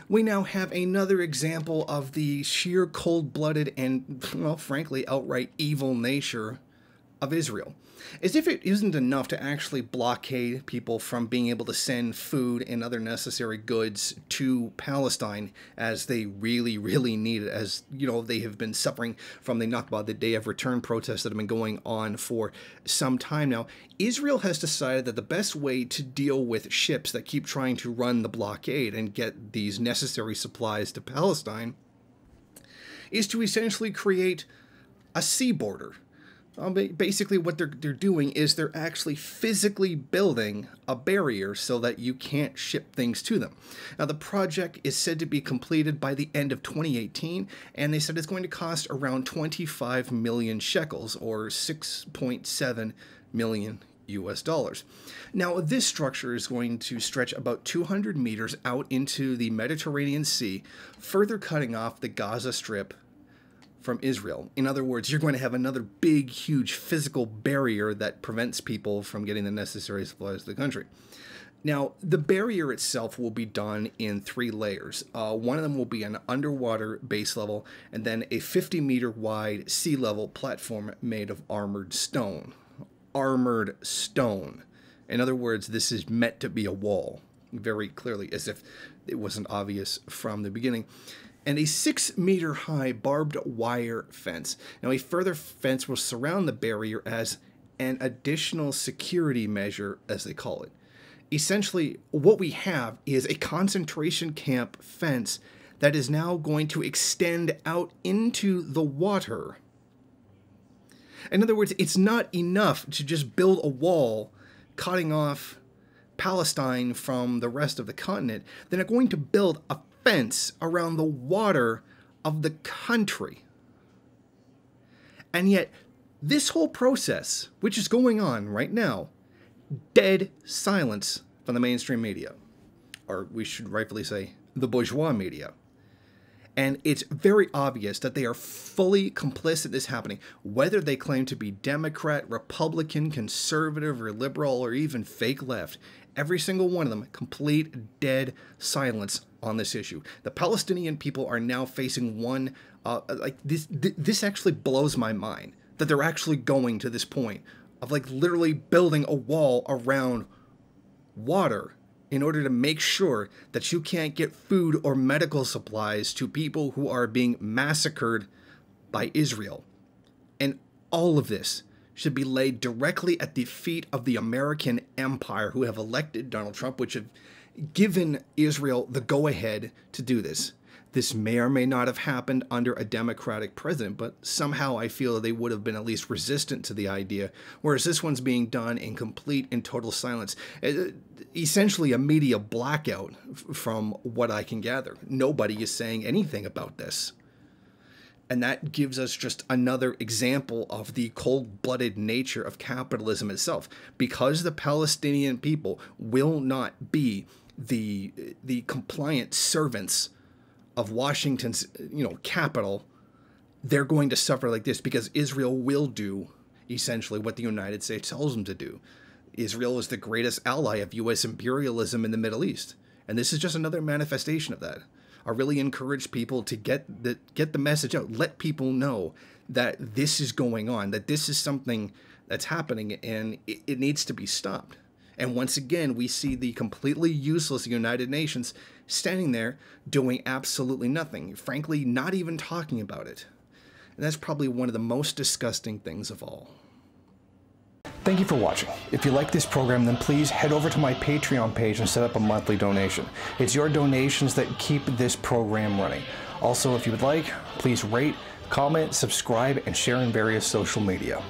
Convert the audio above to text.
we now have another example of the sheer cold-blooded and, well, frankly, outright evil nature of Israel. As if it isn't enough to actually blockade people from being able to send food and other necessary goods to Palestine as they really, really need it, as, you know, they have been suffering from the Nakba, the Day of Return protests that have been going on for some time now. Israel has decided that the best way to deal with ships that keep trying to run the blockade and get these necessary supplies to Palestine is to essentially create a sea border. Basically what they're doing is they're actually physically building a barrier so that you can't ship things to them. Now, the project is said to be completed by the end of 2018, and they said it's going to cost around 25 million shekels, or 6.7 million US dollars. Now, this structure is going to stretch about 200 meters out into the Mediterranean Sea, further cutting off the Gaza Strip from Israel. In other words, you're going to have another big, huge physical barrier that prevents people from getting the necessary supplies to the country. Now, the barrier itself will be done in 3 layers. One of them will be an underwater base level, and then a 50-meter wide sea level platform made of armored stone. Armored stone. In other words, this is meant to be a wall, very clearly, as if it wasn't obvious from the beginning. And a 6-meter high barbed wire fence. Now, a further fence will surround the barrier as an additional security measure, as they call it. Essentially, what we have is a concentration camp fence that is now going to extend out into the water. In other words, it's not enough to just build a wall cutting off Palestine from the rest of the continent. They're going to build a fence around the water of the country. And yet, this whole process, which is going on right now, dead silence from the mainstream media. Or we should rightfully say, the bourgeois media. And it's very obvious that they are fully complicit in this happening, whether they claim to be Democrat, Republican, conservative, or liberal, or even fake left. Every single one of them, complete dead silence on this issue. The Palestinian people are now facing one, this actually blows my mind, that they're actually going to this point of like literally building a wall around water in order to make sure that you can't get food or medical supplies to people who are being massacred by Israel. And all of this should be laid directly at the feet of the American empire, who have elected Donald Trump, which have given Israel the go-ahead to do this. This may or may not have happened under a Democratic president, but somehow I feel they would have been at least resistant to the idea, whereas this one's being done in complete and total silence. Essentially a media blackout from what I can gather. Nobody is saying anything about this. And that gives us just another example of the cold-blooded nature of capitalism itself. Because the Palestinian people will not be the compliant servants of Washington's, capital, they're going to suffer like this because Israel will do essentially what the United States tells them to do. Israel is the greatest ally of U.S. imperialism in the Middle East. And this is just another manifestation of that. I really encourage people to get the message out. Let people know that this is going on, that this is something that's happening, and it needs to be stopped. And once again, we see the completely useless United Nations standing there doing absolutely nothing. Frankly, not even talking about it. And that's probably one of the most disgusting things of all. Thank you for watching. If you like this program, then please head over to my Patreon page and set up a monthly donation. It's your donations that keep this program running. Also, if you would like, please rate, comment, subscribe, and share in various social media.